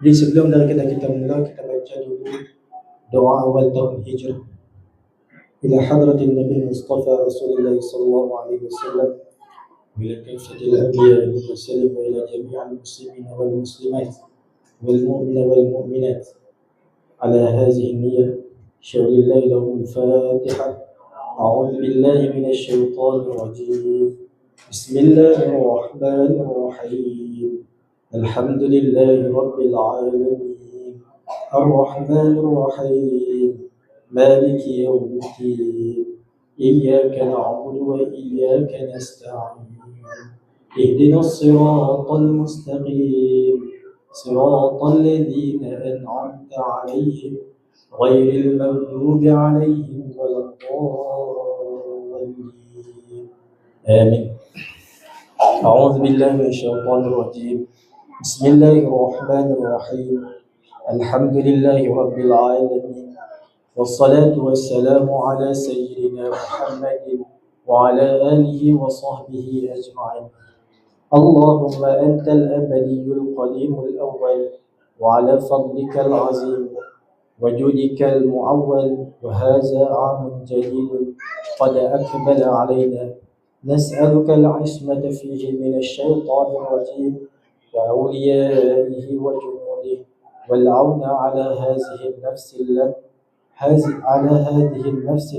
Jadi sebelum daripada kita mula, kita baca dulu doa awal tahun hijrah. Ila hadratin Nabi Mustafa Rasulullah sallallahu alaihi wasallam wa ila kafatil anbiya wal mursalin wa ila jami'il muslimin wal muslimat wal mu'minin wal mu'minat ala hadhihi an-niyyah syawli lahum al-Fatihah. أعوذ بالله من الشيطان الرجيم بسم الله الرحمن الرحيم الحمد لله رب العالمين الرحمن الرحيم مالك يوم الدين إياك نعبد وإياك نستعين اهدنا الصراط المستقيم صراط الذين أنعمت عليهم غير المغضوب عليهم ولا الضالين آمين. أعوذ بالله من الشيطان الرجيم بسم الله الرحمن الرحيم الحمد لله رب العالمين والصلاة والسلام على سيدنا محمد وعلى آله وصحبه أجمعين. اللهم أنت الأبدي القديم الأول وعلى فضلك العظيم وجودك المعول وهذا عام جديد قد أقبل علينا نسألك العصمة فيه من الشيطان الرجيم وأوليائه وجنوده والعون على هذه النفس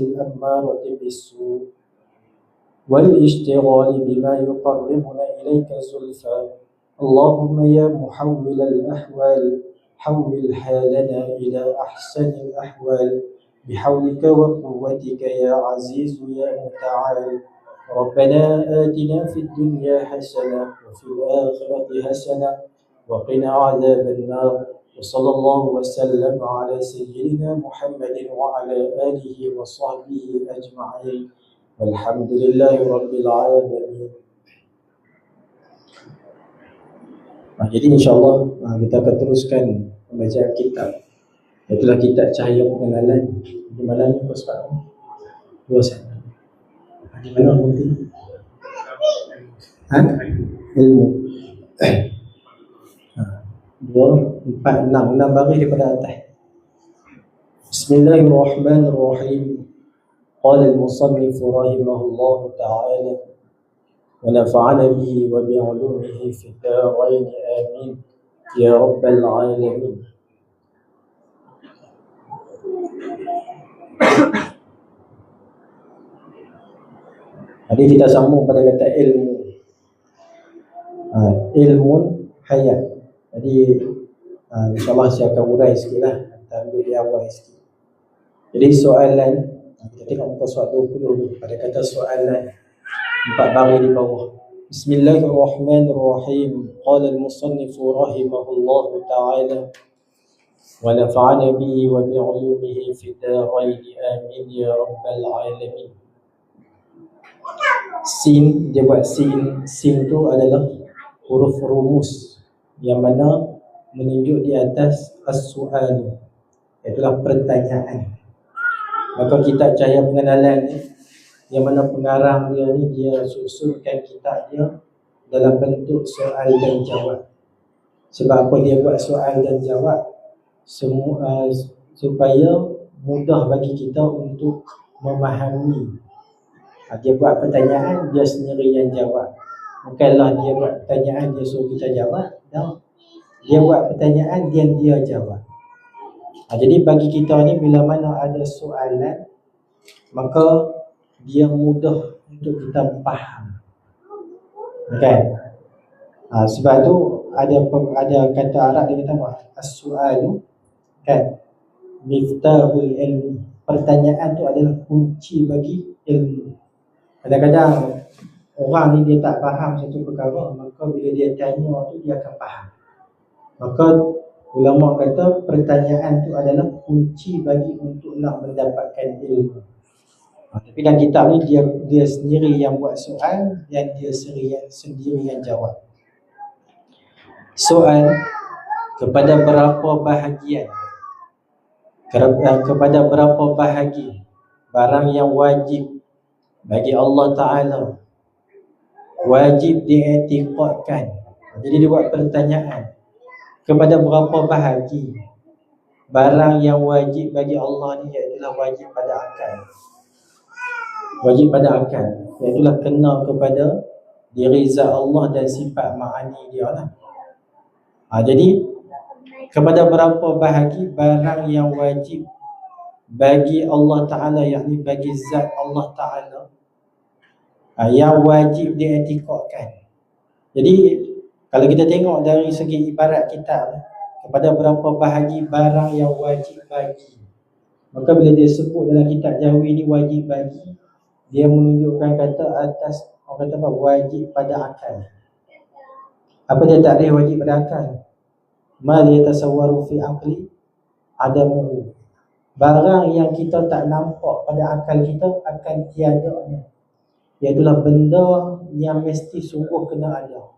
الأمارة بالسوء والاشتغال بما يقربنا إليك زلفى. اللهم يا محول الأحوال حول حالنا إلى أحسن الأحوال بحولك وقوتك يا عزيز يا متعال. ربنا آتنا في الدنيا حسنة وفي الآخرة حسنة وقنا عذاب النار. وصلى الله وسلم على سيدنا محمد وعلى آله وصحبه أجمعين والحمد لله رب العالمين. Jadi insyaAllah kita akan teruskan pembacaan kitab. Itulah kitab Cahaya Pengenalan. Di mana ni kau sekarang? 2 set. Di mana nanti? Ilmu. 2, 4, 6 baris daripada atas. Bismillahirrahmanirrahim. Qala al-musannif rahimahullah ta'ala ونفعنا به وبعلومه في الدارين آمين يا رب العالمين. Jadi kita sambung pada kata ilmu. Ilmun hayat. Jadi insyaAllah saya akan urai sikit lah. Kita ambil di awal sikit. Jadi soalan, kita tengok muka surat 20 pada kata soalan 4 baris di bawah. Bismillahirrahmanirrahim. Qala al-musannif rahimahullah ta'ala wa nafa'ana bihi wa bi'ulumihi fi darain amin ya rabbal alamin. Sin, dia buat sin. Sin tu adalah huruf rumus yang mana menunjuk di atas as-su'al, itulah pertanyaan. Maka kitab Cahaya Pengenalan ni, yang mana pengarang dia ni, dia susunkan kitab dia dalam bentuk soal dan jawab. Sebab apa dia buat soal dan jawab? Supaya mudah bagi kita untuk memahami. Dia buat pertanyaan, dia sendiri yang jawab. Bukanlah dia buat pertanyaan, dia suruh kita jawab. No. Dia buat pertanyaan, dia jawab. Jadi bagi kita ni, bila mana ada soalan, maka dia mudah untuk kita faham. Kan? Sebab tu ada kata Arab dia kata apa? As-su'alu kan miftahul ilmi. Pertanyaan tu adalah kunci bagi ilmu. Kadang-kadang orang ni dia tak faham satu perkara, maka bila dia tanya tu dia akan faham. Maka ulama kata pertanyaan tu adalah kunci bagi untuk nak mendapatkan ilmu. Tapi dalam kitab ni dia sendiri yang buat soal dan dia sendiri yang jawab. Soal, kepada berapa bahagian? Kepada berapa bahagi barang yang wajib bagi Allah Ta'ala, wajib diiktikadkan. Jadi dia buat pertanyaan. kepada berapa bahagi barang yang wajib bagi Allah ni, iaitulah wajib pada akal. Wajib pada akal, iaitulah kena kepada diri zat Allah dan sifat ma'ani dia lah. Jadi kepada berapa bahagi barang yang wajib bagi Allah Ta'ala, yakni bagi zat Allah Ta'ala, yang wajib dietikadkan. Jadi kalau kita tengok dari segi ibarat kitab, kepada berapa bahagi barang yang wajib bagi, maka bila dia sebut dalam kitab Jahwi ni wajib bagi, dia menunjukkan kata atas, orang kata apa, wajib pada akal. Apa dia takrif wajib pada akal? Ma yatasawwaru fi aqli adamu. Barang yang kita tak nampak pada akal kita akan tiadanya, iaitulah benda yang mesti sungguh kena ada.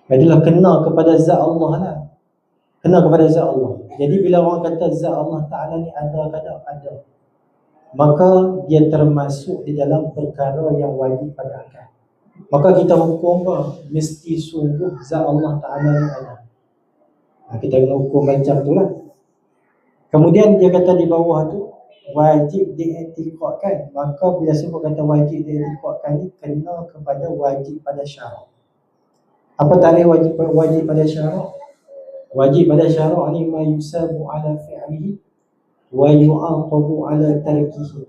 Iaitulah kena kepada zat Allah lah. Kena kepada zat Allah. Jadi bila orang kata zat Allah Ta'ala ni ada, ada, maka dia termasuk di dalam perkara yang wajib pada akal. Maka kita hukum apa? Mesti sungguh zat Allah Ta'ala ni ada. Kita kena hukum macam tu lah. Kemudian dia kata di bawah tu wajib dietikadkan. Maka bila sebut kata wajib dietikadkan ni, kena kepada wajib pada syarak. Apa takrif wajib pada syarak? Wajib pada syarak ni ma yusabu ala fi'lihi wa yu'aqabu ala tarkihi.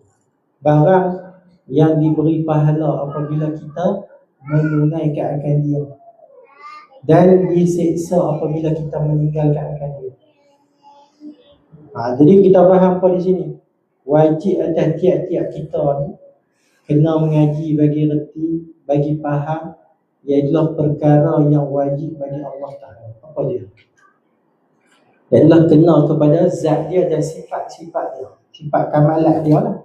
Barang yang diberi pahala apabila kita menunaikan akan dia, dan diseksa apabila kita meninggalkan akan dia. Jadi kita faham apa di sini? Wajib atas tiap-tiap kita ni kena mengaji bagi reti, bagi faham, iaitulah perkara yang wajib bagi Allah Ta'ala. Apa dia? Iaitulah kena kepada zat dia dan sifat-sifat dia, sifat kamalat dia lah.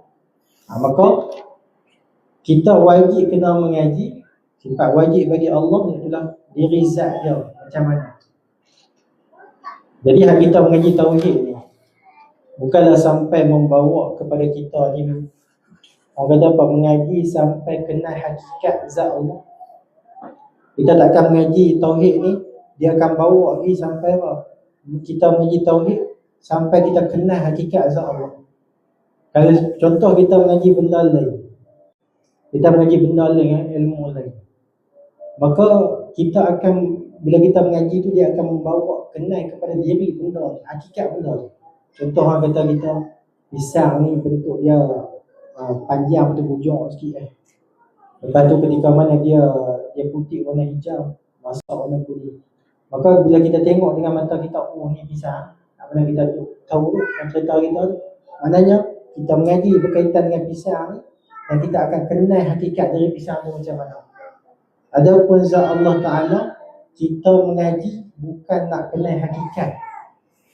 Maka kita wajib kena mengaji sifat wajib bagi Allah, iaitulah diri zat dia macam mana. Jadi hak kita mengaji tauhid ni bukanlah sampai membawa kepada kita ni, orang kata apa, mengaji sampai kenal hakikat zat Allah. Kita takkan mengaji tauhid ni, dia akan bawa lagi sampai apa? Kita mengaji tauhid sampai kita kenal hakikat zat Allah. Kalau contoh kita mengaji benda lain, kita mengaji benda lain, ilmu lain, maka kita akan, bila kita mengaji tu, dia akan membawa kenal kepada diri benda, hakikat benda. Contoh orang kata kita pisang ni bentuk dia panjang betul bujung sikit Lepas tu ketika mana dia putih warna hijau, masak warna kuning, maka bila kita tengok dengan mata kita, oh ni pisang, apa yang kita tahu tu, yang cerita kita tu, maknanya kita mengaji berkaitan dengan pisang ni, dan kita akan kenal hakikat dari pisang tu macam mana. Adapun zat Allah Ta'ala, kita mengaji bukan nak kenal hakikat,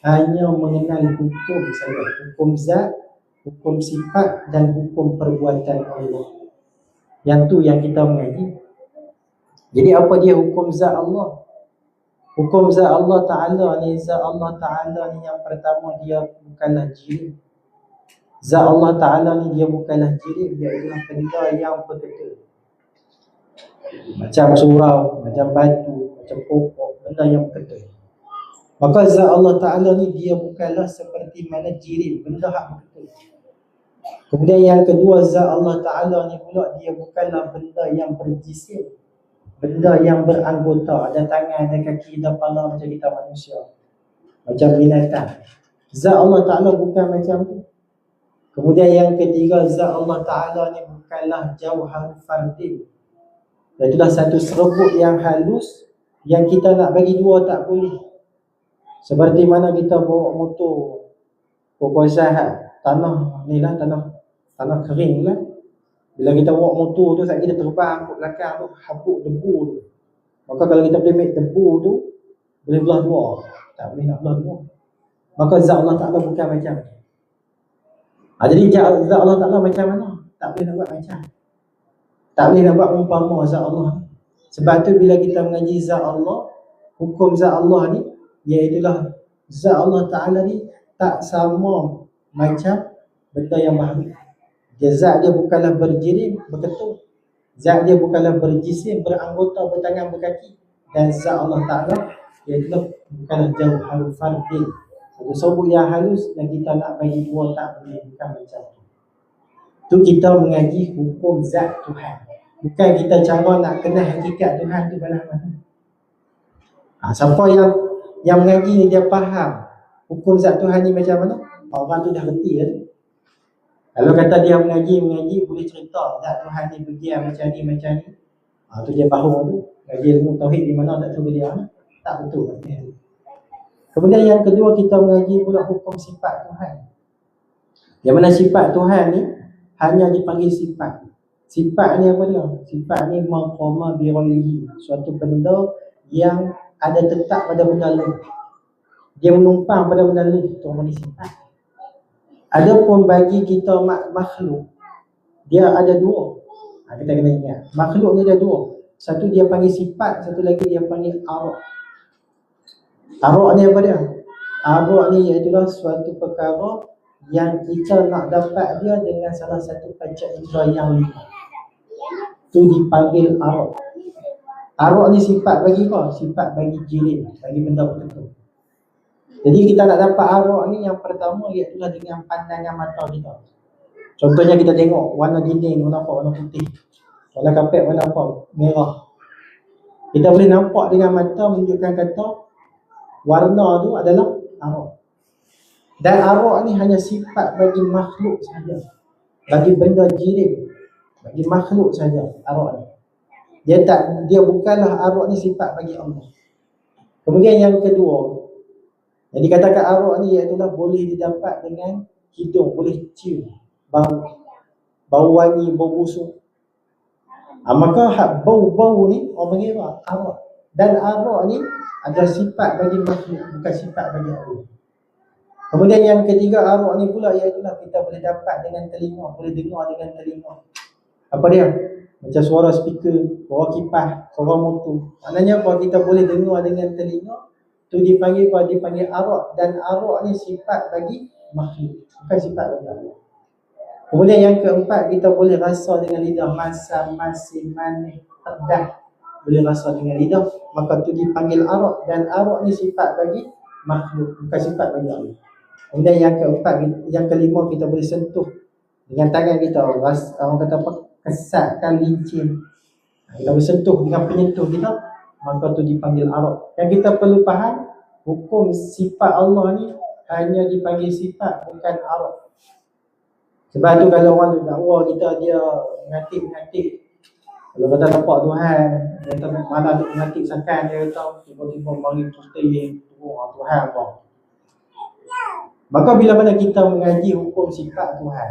hanya mengenal hukum saja, hukum zat, hukum sifat dan hukum perbuatan Allah. Yang tu yang kita mengaji. Jadi apa dia hukum zat Allah? Hukum zat Allah Ta'ala ni, zat Allah Ta'ala ni yang pertama, dia bukanlah jirim. Zat Allah Ta'ala ni dia bukanlah jirim, dia adalah benda yang bergetar. Macam surau, macam batu, macam pokok, benda yang bergetar. Maka zat Allah Ta'ala ni dia bukanlah seperti mana jirim, benda hak bergetar. Kemudian yang kedua, zat Allah Ta'ala ni pula dia bukanlah benda yang berjisim, benda yang beranggota, ada tangan, ada kaki, ada kepala macam kita manusia, macam binatang. Zat Allah Ta'ala bukan macam tu. Kemudian yang ketiga, zat Allah Ta'ala ni bukanlah jauhar fardin. Itulah satu serbuk yang halus, yang kita nak bagi dua tak boleh. Seperti mana kita bawa motor pokok sahat, tanah ni lah, tanah kering lah. Bila kita bawa motor tu, saat kita terbang ke belakang tu, habuk debu tu, maka kalau kita boleh make debu tu, boleh belah dua. Tak boleh nak belah dua. Maka zat Allah Ta'ala bukan macam ni. Jadi zat Allah Ta'ala macam mana? Tak boleh nak buat macam, tak boleh nak buat umpama zat Allah. Sebab tu bila kita mengaji zat Allah, hukum zat Allah ni, iaitulah zat Allah Ta'ala ni tak sama macam benda yang baharu. Zat dia bukanlah berjirim, berketuk. Zat dia bukanlah berjisim, beranggota, bertangan, berkaki. Dan zat Allah Ta'ala iaitu bukanlah jauhar fardin. Ada sobuk yang halus yang kita nak bagi dua tak boleh, bukan macam tu. Tu kita mengaji hukum zat Tuhan. Bukan kita cara nak kenal hakikat Tuhan tu belah mana. Siapa yang mengaji ni dia faham hukum zat Tuhan ni macam mana, orang tu dah reti kan. Kalau kata dia mengaji boleh cerita zat Tuhan ni begini macam ni. Tu dia faham tu. Ngaji ilmu tauhid di mana tak tahu dia tak betul. Kemudian yang kedua, kita mengaji pula hukum sifat Tuhan. Yang mana sifat Tuhan ni hanya dipanggil sifat. Sifat ni apa dia? Sifat ni maqama bi ghairihi, suatu benda yang ada tetap pada benda lain. Dia menumpang pada benda lain, itu namanya sifat. Adapun bagi kita makhluk, dia ada dua. Kita kena ingat, makhluk ni ada dua. Satu dia panggil sifat, satu lagi dia panggil arak. Arak ni apa dia? Arak ni iaitulah suatu perkara yang kita nak dapat dia dengan salah satu panca indera yang lima. Tu dipanggil arak. Arak ni sifat bagi apa? Sifat bagi jirim, bagi benda tertentu. Jadi kita nak dapat arak ni, yang pertama iaitulah dengan pandangan mata kita. Contohnya kita tengok warna dinding warna apa? Warna putih. Warna kapet warna apa? Merah. Kita boleh nampak dengan mata, menunjukkan kata warna tu adalah arak. Dan arak ni hanya sifat bagi makhluk saja, bagi benda jirim, bagi makhluk saja arak ni. Dia bukanlah arak ni sifat bagi Allah. Kemudian yang kedua, yang dikatakan arak ni iaitulah boleh didapat dengan hidung, boleh cium bau wangi, bau busuk. Maka bau-bau ni orang panggil apa? Arak. Dan arak ni adalah sifat bagi makhluk, bukan sifat bagi Allah. Kemudian yang ketiga, arak ni pula iaitulah kita boleh dapat dengan telinga, boleh dengar dengan telinga. Apa dia? Macam suara speaker, suara kipas, suara motor. Maknanya apa? Kita boleh dengar dengan telinga. Tu dipanggil apa? Dipanggil arak. Dan arak ni sifat bagi makhluk, bukan sifat bagi Allah. Kemudian yang keempat, kita boleh rasa dengan lidah, masam, masin, manis, pedas. Boleh rasa dengan lidah, maka tu dipanggil arak. Dan arak ni sifat bagi makhluk, bukan sifat bagi Allah. Kemudian yang keempat, yang kelima, kita boleh sentuh dengan tangan kita. Orang kata apa? Kesatkan licin. Kita boleh sentuh dengan penyentuh kita, maka tu dipanggil arak. Yang kita perlu faham, hukum sifat Allah ni hanya dipanggil sifat, bukan arak. Sebab tu kalau orang tu dakwa kita, dia mengatik-mengatik. Kalau kata nampak Tuhan, dia kata mana duk mengatik sakan, dia kata tiba-tiba mari putih Tuhan apa. Maka bila mana kita mengaji hukum sifat Tuhan,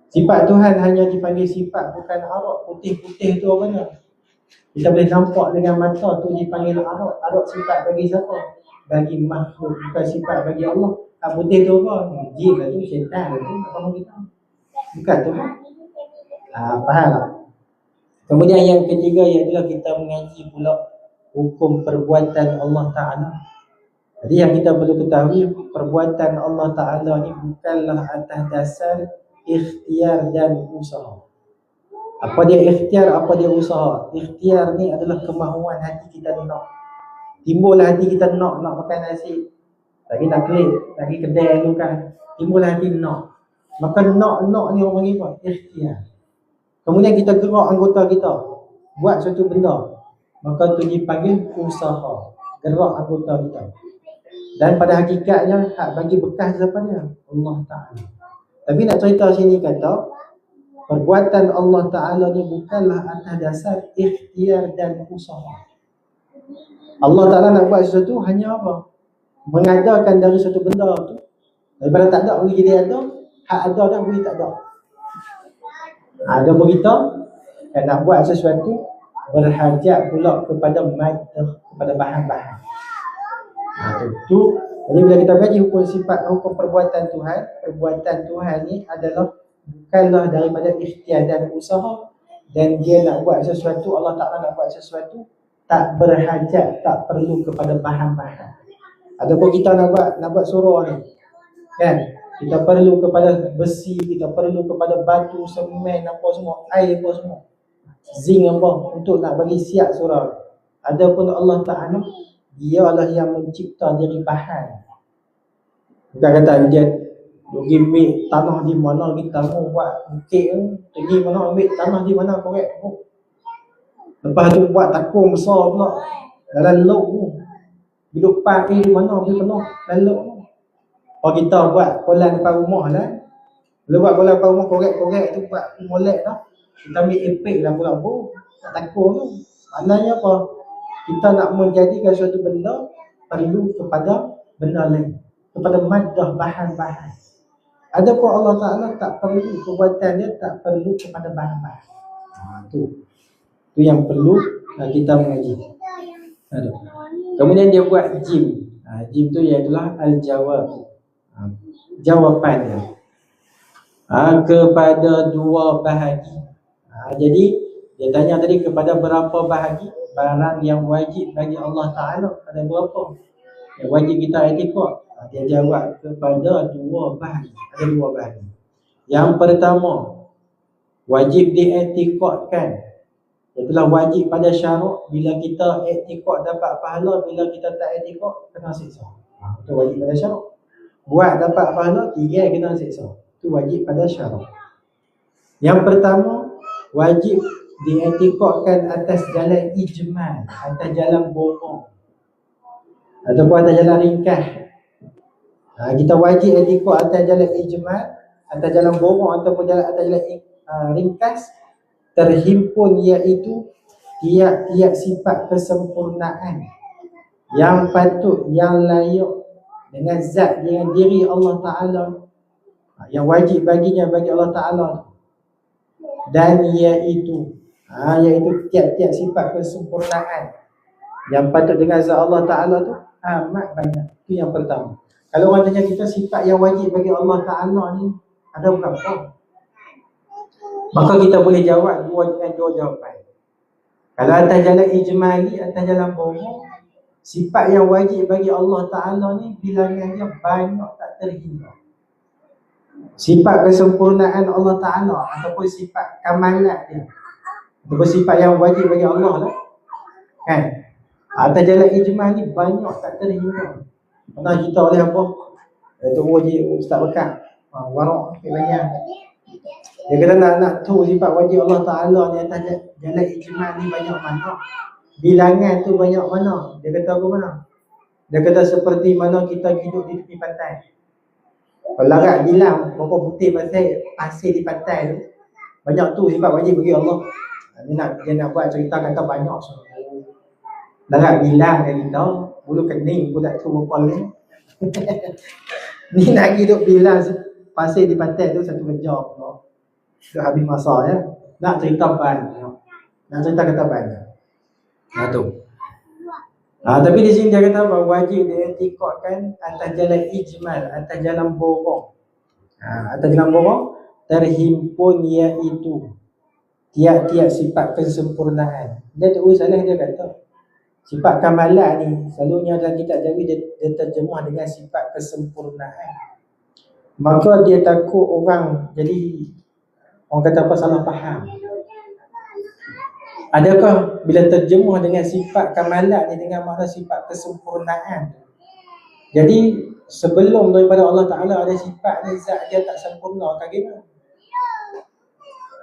sifat Tuhan hanya dipanggil sifat, bukan arak. Putih-putih tu apa dia? Kita boleh nampak dengan mata, tu dipanggil arak. Arak sifat bagi siapa? Bagi makhluk, bukan sifat bagi Allah. Putih tu apa? Jin lah tu, syaitan lah tu, apa kita? Bukan Tuhan. Faham tak? Kemudian yang ketiga ialah kita mengaji pula hukum perbuatan Allah Ta'ala. Jadi yang kita perlu ketahui, perbuatan Allah Ta'ala ni bukanlah atas dasar ikhtiar dan usaha. Apa dia ikhtiar, apa dia usaha? Ikhtiar ni adalah kemahuan hati kita nak. Timbullah hati kita nak makan nasi, lagi nak klik, lagi kedai tu kan, timbullah hati nak. Maka nak ni orang panggil apa? Ikhtiar. Kemudian kita gerak anggota kita buat suatu benda, maka tu dipanggil usaha, gerak anggota kita. Dan pada hakikatnya hak bagi bekas siapa dia? Allah Ta'ala. Tapi nak cerita sini kata perbuatan Allah Ta'ala ni bukanlah atas dasar ikhtiar dan usaha. Allah Ta'ala nak buat sesuatu hanya apa? Mengadakan dari satu benda tu, daripada tak ada boleh jadi ada, hak ada dah boleh tak ada. Ada berita kan nak buat sesuatu berhajat pula kepada madah, kepada bahan-bahan. Itu. Jadi bila kita kaji hukum sifat, hukum perbuatan Tuhan ni adalah bukanlah daripada ikhtiar dan usaha. Dan dia nak buat sesuatu, Allah Ta'ala nak buat sesuatu, tak berhajat, tak perlu kepada bahan-bahan. Adapun kita nak buat surau ni, kan? Kita perlu kepada besi, kita perlu kepada batu, semen, apa semua, air apa semua, zinc apa, untuk nak bagi siap surau. Adapun Allah Ta'ala, dialah yang mencipta diri bahan. Bukan kata dia pergi ambil tanah di mana kita mau buat bukit tu, pergi mana ambil tanah di mana korek. Lepas tu buat takung besar pula dalam laut tu. Hidup pagi di mana pergi penuh dalam laut tu. Kalau kita buat kolam depan rumah lah, bila buat kolam depan rumah korek-korek tu buat molek dah. Kita ambil epek lah pula tak takung tu. Maknanya apa? Kita nak menjadikan suatu benda perlu kepada benda lain, kepada maddah bahan-bahan. Adapun Allah Ta'ala tak perlu perbuatan dia, tak perlu kepada bahan-bahan. Tu yang perlu kita mengaji. Kemudian dia buat jim. Jim tu ialah al-jawab, jawapan dia kepada dua bahagi. Jadi dia tanya tadi kepada berapa bahagi barang yang wajib bagi Allah Ta'ala, ada berapa yang wajib kita etikad. Dia jawab kepada dua bahagi. Ada dua bahagi. Yang pertama, wajib dietikadkan. Itulah wajib pada syarak. Bila kita etikad dapat pahala, bila kita tak etikad kena siksa. Itu wajib pada syarak. Buat dapat pahala, tinggal kena siksa. Itu wajib pada syarak. Yang pertama, wajib dietikadkan atas jalan ijmal, atas jalan bohong ataupun atas jalan ringkas. Kita wajib etikad atas jalan ijmal, atas jalan bohong ataupun atas jalan ringkas, terhimpun iaitu tiap-tiap sifat kesempurnaan yang patut, yang layak dengan zat, dengan diri Allah Ta'ala, yang wajib baginya bagi Allah Ta'ala. Dan iaitu tiap-tiap sifat kesempurnaan yang patut dengan zat Allah Ta'ala tu amat banyak. Itu yang pertama. Kalau orang tanya kita sifat yang wajib bagi Allah Ta'ala ni ada berapa, maka kita boleh jawab dua jawapan. Kalau atas jalan ijmali, atas jalan bohong, sifat yang wajib bagi Allah Ta'ala ni bilangannya banyak tak terhingga. Sifat kesempurnaan Allah Ta'ala ataupun sifat kamalat dia, ataupun sifat yang wajib bagi Allah lah, kan? Atas jalan ijmal ni banyak tak terhingga. Pernah kita oleh apa? Itu Ustaz Bekar warak banyak. Dia kata nak tahu sifat wajib Allah Ta'ala ni atas jalan ijmal ni banyak mana, bilangan tu banyak mana. Dia kata apa mana? Dia kata seperti mana kita hidup di tepi pantai. Kalau larat bilang berapa putih pasir di pantai tu, banyak tu sifat wajib bagi Allah. Dia nak buat cerita kata banyak semua. Larat bilang kan kita, bulu kening pun tak tahu berapa ni. Ni nak hidup bilang pasir di pantai tu satu kerja pula. Dah habis masa ya. Nak cerita banyak. Nak cerita kata banyak. Tu. Tapi di sini dia kata bahawa wajib dietikadkan atas jalan ijmal, atas jalan bohong. Atas jalan bohong terhimpun iaitu tiap-tiap sifat kesempurnaan. Dia tak salah, dia kata sifat kamalan ni selalunya dalam kitab Jawi dia terjemah dengan sifat kesempurnaan. Maka dia takut orang jadi, orang kata apa, salah faham. Adakah bila terjemuh dengan sifat kamalat ni dengan makna sifat kesempurnaan, jadi sebelum daripada Allah Ta'ala ada sifat ni zat dia tak sempurna, kan gitu?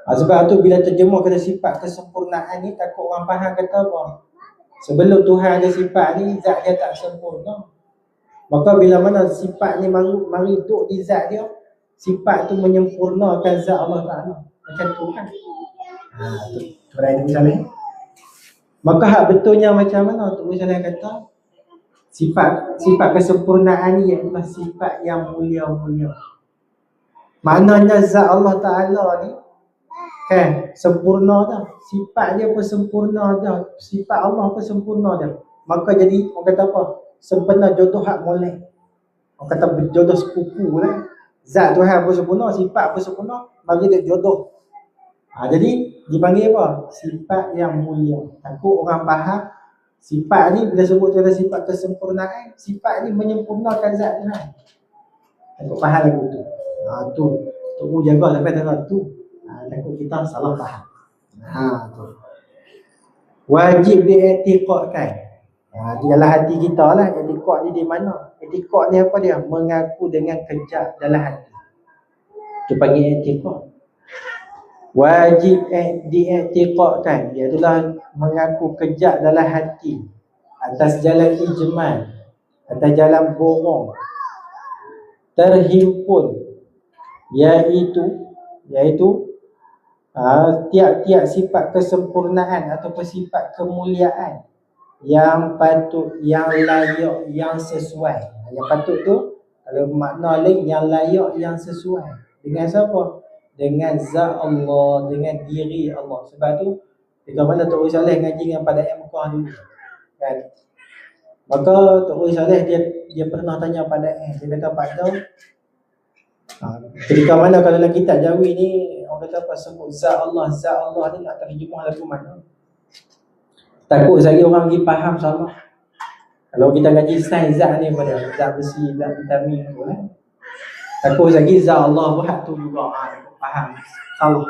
Sebab tu bila terjemuh kata sifat kesempurnaan ni, takut orang faham kata apa, sebelum Tuhan ada sifat ni zat dia tak sempurna. Maka bila mana sifat ni mari duduk di zat dia, sifat tu menyempurnakan zat Allah Ta'ala macam Tuhan. Tu berani misalnya. Maka hak betulnya macam mana? Tu misalnya kata sifat kesempurnaan ni ialah sifat yang mulia-mulia. Maknanya zat Allah Ta'ala ni kan sempurna dah. Sifat dia pun sempurna dah. Sifat Allah pun sempurna dah. Maka jadi orang kata apa? Sempena jodoh hak molek. Orang kata berjodoh sepupu lah. Zat Tuhan pun sempurna, sifat pun sempurna, mari dia jodoh. Jadi dipanggil apa? Sifat yang mulia. Takut orang faham sifat ni bila sebut kata sifat kesempurnaan, sifat ni menyempurnakan zat Tuhan. Takut faham lagu tu. Tu jaga sampai tengah tu. Takut kita salah faham. Tu. Wajib dietikadkan. Di dalam hati kita lah. Etikot ni di mana? Etikot ni apa dia? Mengaku dengan kejap dalam hati. Itu panggil etikot. Wajib diiktikadkan, iaitulah mengaku kejap dalam hati atas jalan ijmal, atas jalan borong terhimpun, iaitu tiap-tiap sifat kesempurnaan ataupun sifat kemuliaan yang patut, yang layak, yang sesuai. Yang patut tu kalau makna lain, yang layak, yang sesuai. Dengan siapa? Dengan zat Allah, dengan diri Allah. Sebab tu ketika mana Tok Saleh ngaji dengan pada Mekah dulu kan, maka Tok Saleh dia pernah tanya pada dia kata, pada ketika mana kalau dalam kitab Jawi ni orang kata apa, sebut zat Allah ni nak terjemah lagu mana? Takut sekali orang pergi faham salah. Kalau kita ngaji sains zat ni pada zat besi, zat vitamin tu kan, takut sekali zat Allah buat tu juga faham salah.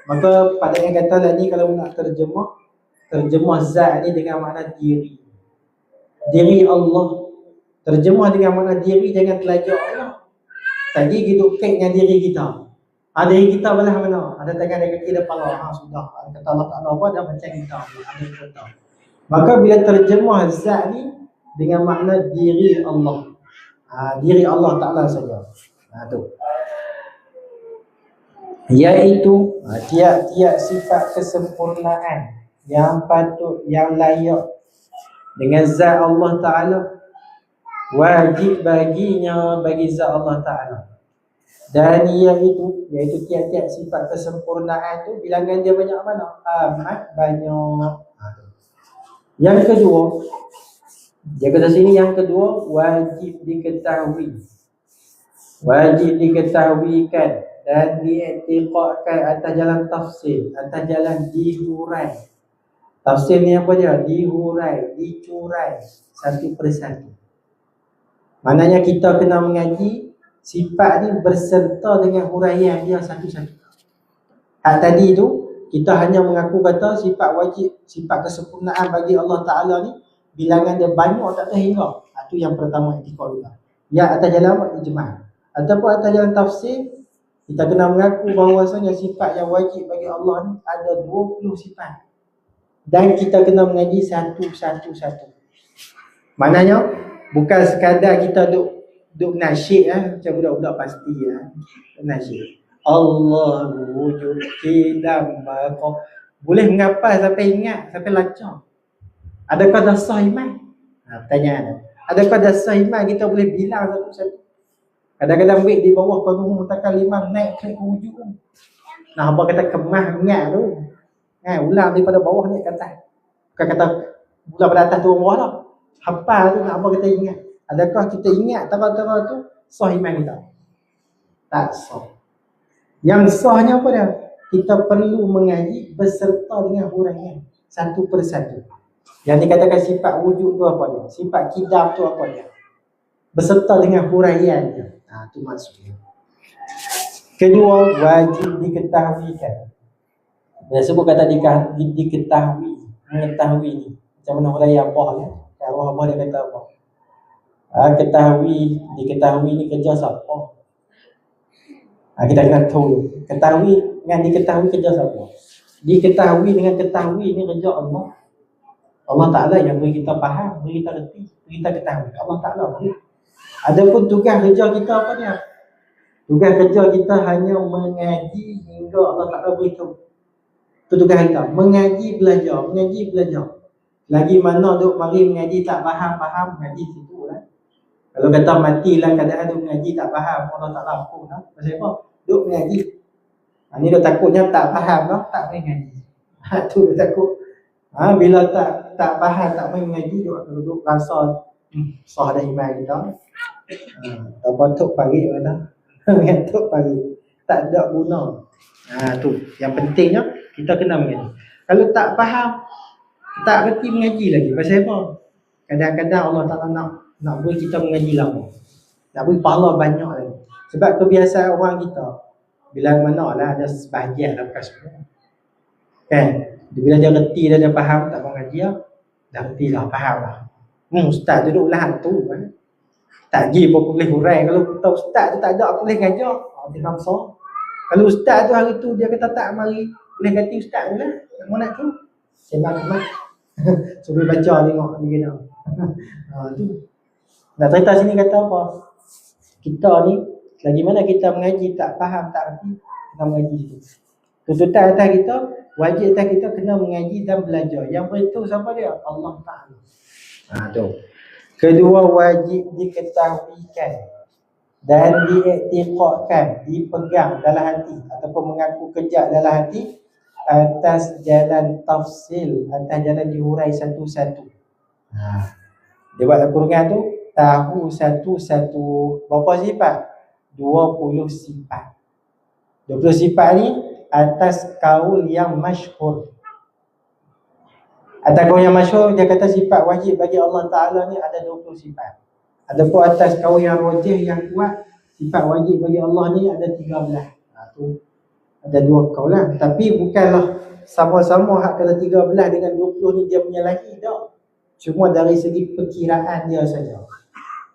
Maka pada yang kata lagi, kalau nak terjemah zat ni dengan makna diri Allah. Terjemah dengan makna diri, jangan telajak Allah. Tadi hidup kait dengan diri kita. Diri kita belah mana? Ada tangan, ada kaki, ada kepala. Sudah. Kata Allah Ta'ala apa? Dah macam kita. Ada kata. Maka bila terjemah zat ni dengan makna diri Allah. Diri Allah Ta'ala saja. Tu. Iaitu tiap-tiap sifat kesempurnaan yang patut, yang layak dengan zat Allah Ta'ala, wajib bagi zat Allah Ta'ala. Dan iaitu tiap-tiap sifat kesempurnaan tu bilangan dia banyak mana? Amat banyak. Yang kedua, dia kata sini, yang kedua, wajib diketahuikan dan diiktikadkan atas jalan tafsir, atas jalan dihurai. Tafsir ni apa dia? Dihurai, dicurai satu persatu. Maknanya kita kena mengaji sifat ni berserta dengan huraian dia satu-satu. Tadi tu kita hanya mengaku kata sifat wajib, sifat kesempurnaan bagi Allah Ta'ala ni bilangan dia banyak tak terhingga. Itu yang pertama etikad kita. Ya, atas jalan ijma'. Ataupun atas jalan tafsir, kita kena mengaku bahawasanya sifat yang wajib bagi Allah ni ada 20 sifat. Dan kita kena mengaji satu-satu. Maknanya bukan sekadar kita duk nasyid macam budak-budak pasti nasyid. Allah wujud qidam maqam. Boleh menghafal sampai ingat, sampai lancar. Adakah dah sah iman? Pertanyaan. Adakah dah sah iman kita boleh bilang satu-satu? Kadang-kadang wait di bawah qanuh mutakallimah naik ke hujung. Nah, apa kata kemah ingat tu. Ulang daripada bawah naik ke atas. Bukan kata ulang pada atas turun bawah dah. Hafal tu nak apa kita ingat. Adakah kita ingat tara-tara tu sah iman kita? Tak sah. Yang sahnya apa dia? Kita perlu mengaji berserta dengan huraian satu persatu. Yang dikatakan sifat wujud tu apa dia? Sifat qidam tu apa dia? Berserta dengan huraian dia. Itu maksudnya. Kedua, wajib diketahuikan. Dia sebut kata diketahui, mengetahui ni. Macam mana huraian apa ya? Kalau apa dia kata apa? Diketahui ni kerja siapa? Kita kena tahu. Ketahui dengan diketahui kerja siapa? Diketahui dengan ketahui ni kerja Allah. Allah Ta'ala yang beri kita faham, beri kita reti, beri kita ketahui. Allah Ta'ala beri. Adapun tugas kerja kita apa dia? Tugas kerja kita hanya mengaji hingga Allah Ta'ala beritahu. Itu tugas kita. Mengaji, belajar. Lagi mana duk mari mengaji tak faham, mengaji situ lah. Kalau kata matilah keadaan duk mengaji tak faham, Allah tak lampu lah. Pasal apa? Duk mengaji. Ni duk takutnya tak faham lah, tak main mengaji. Tu duk takut. Bila tak faham, tak main mengaji, duk rasa sah dah iman kita. Tak patut pagi mana. Ngantuk pagi. Tak ada guna. Tu. Yang pentingnya kita kena mengaji. Kalau tak faham, tak reti mengaji lagi. Pasal apa? Kadang-kadang Allah Ta'ala nak beri kita mengaji lama. Nak beri pahala banyak lagi. Sebab kebiasaan orang kita, bila mana lah ada sebahagian lah, bukan semua. Kan? Bila dia reti, dia faham, tak mengaji lah. Dah reti lah, faham lah. Ustaz duduk lah hantu kan. Tak pergi pun boleh hurai. Kalau tahu ustaz tu tak ada, aku boleh ngajar. Dia nampak. Kalau ustaz tu hari tu dia kata tak mari, boleh ganti ustaz tu lah. Mau nak tu? Sembang-sembang. So boleh baca tengok ni kena. Tu. Nak cerita sini kata apa? Kita ni, lagi mana kita mengaji tak faham, tak erti, kita mengaji sikit. Tuntutan atas kita, wajib atas kita kena mengaji dan belajar. Yang beritahu siapa dia? Allah Ta'ala. Tu. Kedua, wajib diketahuikan dan diiktiqadkan, dipegang dalam hati ataupun mengaku kejak dalam hati atas jalan tafsil, atas jalan dihurai satu-satu. Dia buat kurungan tu, tahu satu-satu berapa sifat? 20 sifat. 20 sifat ni atas kaul yang masyhur. Atas kaul yang masyhur, dia kata sifat wajib bagi Allah Ta'ala ni ada 20 sifat. Adapun atas kaul yang rajih, yang kuat, sifat wajib bagi Allah ni ada 13. Tu ada dua kaul lah. Tapi bukanlah sama-sama hak kata 13 dengan 20 ni dia punya lagi, tak. Cuma dari segi perkiraan dia saja.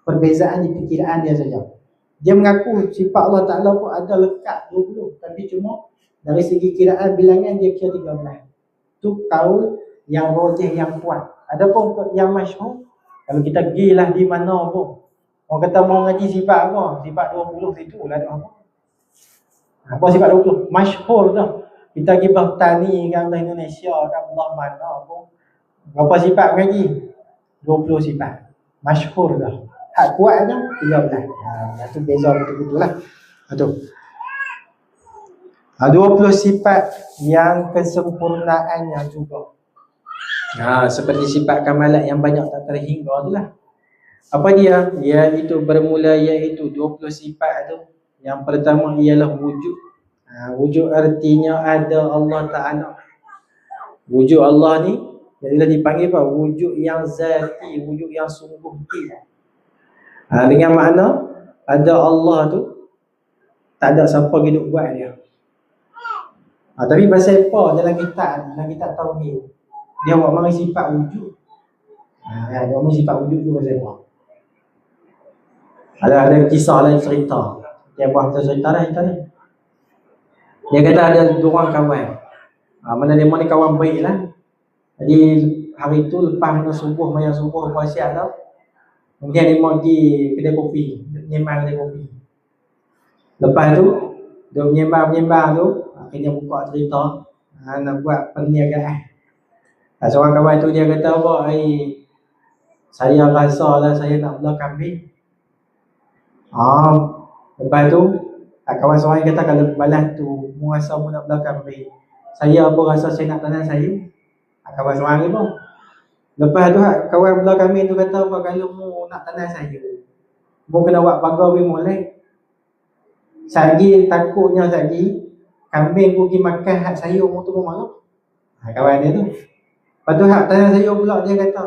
Perbezaan di perkiraan dia saja. Dia mengaku sifat Allah Ta'ala pun ada lekat 20. Tapi cuma dari segi kiraan bilangan dia kira 13. Tu kaul yang rajih, yang kuat. Adapun yang masyhur, kalau kita pergilah di mana pun, orang kata mau ngaji sifat apa? Sifat 20 situ lah ada apa? Apa sifat 20? Masyhur dah. Kita pergi bertani kat Indonesia, kat belah mana pun. Berapa sifat mengaji? 20 sifat. Masyhur dah. Hak kuat dah 13. Itu beza betul-betul lah. Tu. 20 sifat yang kesempurnaannya juga. Seperti sifat kamalat yang banyak tak terhingga tu lah. Apa dia? Iaitu bermula iaitu 20 sifat tu. Yang pertama ialah wujud. Wujud artinya ada Allah Ta'ala. Wujud Allah ni jadilah dipanggil apa? Wujud yang zati, wujud yang sungguh. Dengan makna ada Allah tu, tak ada siapa hidup buat dia. Tapi pasal apa dalam kitab tauhid, dia buat mari sifat wujud. Dia buat sifat wujud tu pasal apa? Ada kisah lain cerita. Dia buat cerita dah kita ni. Dia kata ada dua orang kawan. Mana dia ni kawan baik lah. Jadi hari tu lepas mana subuh, mayang subuh puasa dah. Kemudian dia mau pergi kedai kopi, menyembang kedai kopi. Lepas tu, dia menyembang tu, akhirnya buka cerita, nak buat perniagaan. Seorang kawan tu dia kata apa, saya rasa lah saya nak belah kambing. Lepas tu, kawan seorang kata kalau balas tu, mu rasa mu nak belah kambing, saya apa rasa saya nak tanam sayur. Kawan seorang ni pun. Lepas tu kawan belah kambing tu kata apa, kalau mu nak tanam sayur, mu kena buat pagar wing molek. Sagi takutnya kambing pergi makan hak sayur mu tu pun malam. Kawan dia tu. Lepas tu hak tanam sayur pula dia kata,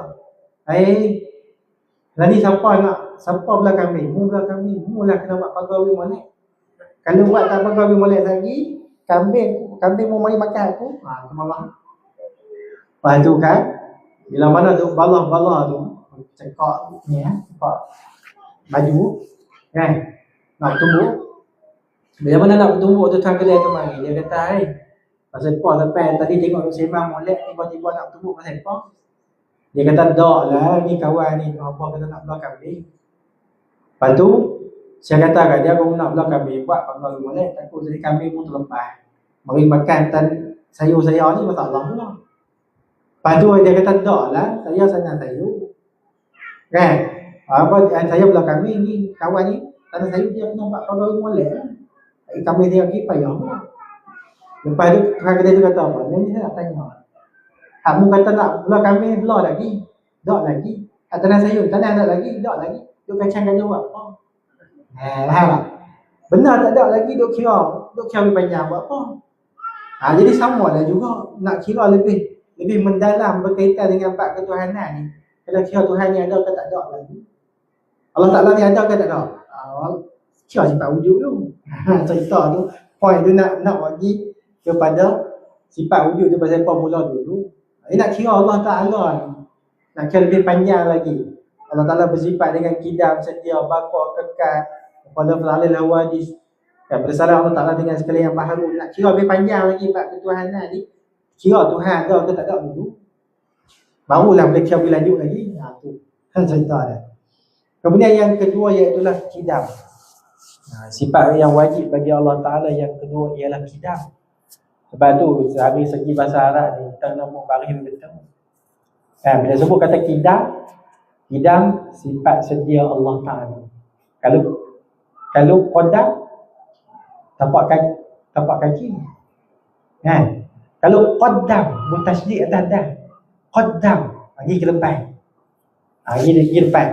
lah ni siapa belah kambing? Mu belah kambing. Mu lah kena buat pagar wing molek. Kalau buat tak pagar wing molek lagi, kambing mu mari makan aku. Tu malam. Lepas tu kan, bila mana tu balah-balah tu cekak ni cekak baju nak tumbuk. Bila mana nak tumbuk tu tuan kedai tu mari, dia kata pasal apa sampai tadi tengok duk sembang molek, tiba-tiba nak tumbuk pasal apa? Dia kata dak lah, ni kawan ni apa kata nak belah kambing. Lepas tu saya kata kat dia, kalau nak belah kambing buat pagar molek, takut jadi kambing pun terlepas mari makan sayur saya ni masalah pula. Lepas tu dia kata tak lah, saya sangat sayur kan. Saya belah kambing ni, kawan ni tanah sayur dia kena buat pagar molek lah. Kambing dia pergi payah pula. Lepas tu orang kedai tu kata apa, ni saya nak tanya, kamu kata nak belah kambing, belah lagi? Tak lagi. Tanah sayur, tanah tak lagi? Tak lagi. Duk kacang kacang buat apa? Benar tak ada lagi duk kira lebih panjang buat apa? Jadi sama lah juga, nak kira lebih mendalam berkaitan dengan bab ketuhanan ni. Kalau kira Tuhan ni ada ke tak ada lagi. Allah Ta'ala ni ada ke tak ada? Kira sifat wujud tu. Cerita tu, point tu nak bagi kepada sifat wujud tu pasal apa mula dulu. Nak kira Allah Ta'ala ni, nak kira lebih panjang lagi. Allah Ta'ala bersifat dengan kidam, sedia, baqa, kekal. Qala fa'alil hawadis. Bersalah Allah Ta'ala dengan segala yang baharu. Nak kira lebih panjang lagi bab ketuhanan ni. Kira Tuhan dah ke tak ada dulu. Barulah boleh kira lebih lanjut lagi. Tu cerita dia. Kemudian yang kedua iaitulah kidam. Sifat yang wajib bagi Allah Ta'ala yang kedua ialah kidam. Sebab tu dari segi bahasa Arab ni kita nak baris betul. Bila sebut kata kidam sifat sedia Allah Ta'ala. Kalau qadam tapak kaki. Kan? Kalau qaddam bertasydid atas dah. Qaddam pergi ke depan. Pergi depan.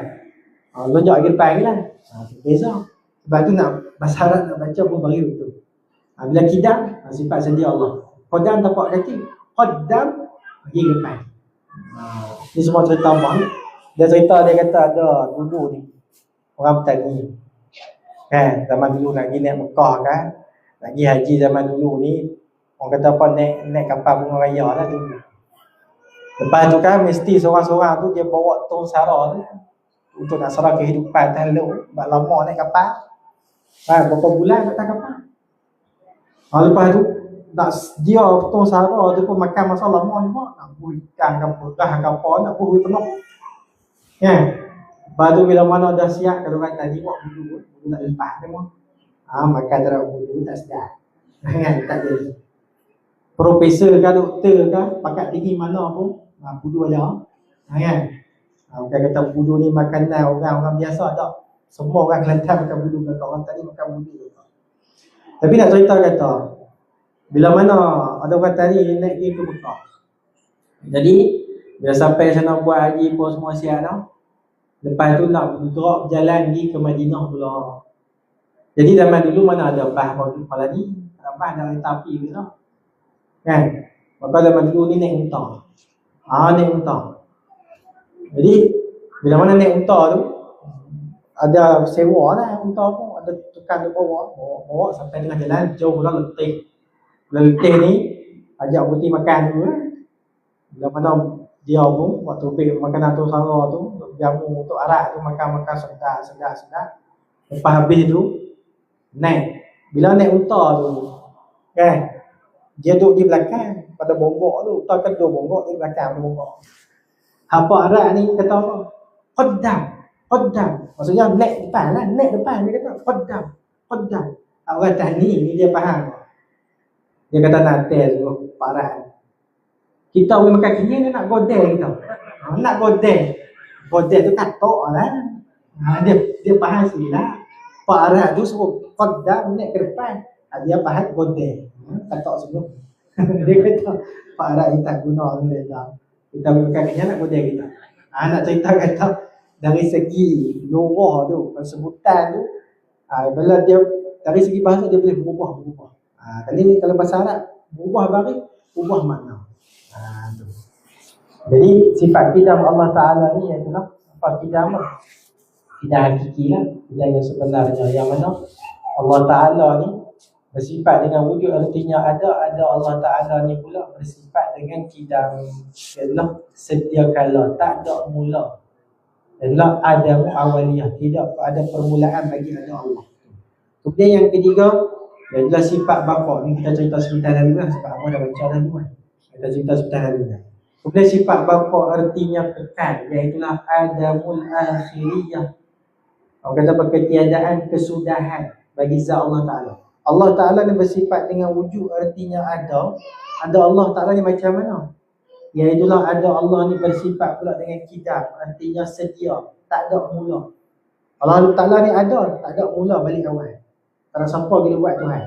Lonjak ke depan lah. Beza. Sebab tu nak bahasa Arab nak baca pun bagi betul. Bila kidam sifat sedia Allah. Qaddam tapak kaki. Qaddam pergi ke depan. Ni semua cerita abang. Dia cerita dia kata ada dulu ni orang bertani. Kan, zaman dulu nak pergi naik Mekah kan. Nak pergi haji zaman dulu ni orang kata apa naik kapal bunga raya lah dulu. Lepas tu kan mesti seorang-seorang tu dia bawa tong sara tu untuk nak sara kehidupan tahluk. Sebab lama naik kapal. Berapa bulan atas kapal. Lepas tu nak dia tong sara tu pun makan masa lama juga. Nak buih ikan kapal nak buih penuh. Kan? Lepas tu bila mana dah siap kalau kan tadi buat bulu nak lepas semua. Makan terang bulu tak sedap. Kan tak jadi. Profesor ke doktor ke pakat tinggi mana pun bulu ada. Kan? Bukan kata bulu ni makanan orang biasa tak. Semua orang Kelantan makan bulu, orang tadi makan bulu. Tapi nak cerita kata bila mana ada orang tadi naik pergi ke Mekah. Jadi bila sampai sana buat haji pun semua siap dah. Lepas tu nak drop jalan pergi ke Madinah pula. Jadi zaman dulu mana ada bas malam ni. Ada bas ada kereta api ke tak? Kan? Maka zaman dulu ni naik unta. Naik unta. Jadi bila mana naik unta tu ada sewa lah unta pun. Ada tukang tu bawa sampai tengah jalan jauh pula letih. Bila letih ni ajak putih makan dulu lah. Bila mana dia pun waktu pergi makanan tu sara tu jamu untuk arak tu makan sedap. Lepas habis tu naik. Bila naik unta tu kan dia duduk di belakang pada bonggok tu. Unta kan duduk bonggok di belakang pada bonggok. Apa arak ni kata apa? Qaddam. Maksudnya naik depan lah. Naik depan dia kata Qaddam. Orang atas ni dia faham. Dia kata nanti tu Pak Arak. Kita boleh makan kenyang dia nak godeng kita. Nak godeng. Godeng tu katok lah. Dia faham sini lah. Pak Arak tu suruh Qaddam naik ke depan. Dia faham godeng. Katok semua. Dia kata Pak Arak kita guna kita boleh makan kenyang nak godeng kita. Nak cerita kata dari segi lorah tu, sebutan tu bila dia dari segi bahasa dia boleh berubah. Kali ni kalau bahasa Arab berubah balik, ubah makna. Tu. Jadi sifat kidam Allah Ta'ala ni ialah apa kidam? Kidam hakiki lah. Kidam yang sebenarnya. Yang mana Allah Ta'ala ni bersifat dengan wujud artinya ada Allah Ta'ala ni pula bersifat dengan kidam. Ialah sedia kala, tak ada mula. Ialah adamu awaliyah. Tidak ada permulaan bagi ada Allah. Kemudian yang ketiga ialah sifat bapa. Ni kita cerita sebentar dulu lah. Sebab apa dah baca dulu kan. Kita cerita sebentar dulu lah. Kemudian sifat bapa artinya kekal. Iaitulah adamul akhiriyah. Orang kata ketiadaan kesudahan bagi zat Allah Ta'ala. Allah Ta'ala ni bersifat dengan wujud artinya ada. Ada Allah Ta'ala ni macam mana? Iaitulah ada Allah ni bersifat pula dengan kidam. Artinya sedia. Tak ada mula. Allah Ta'ala ni ada. Tak ada mula balik awal. Kalau siapa kita buat Tuhan.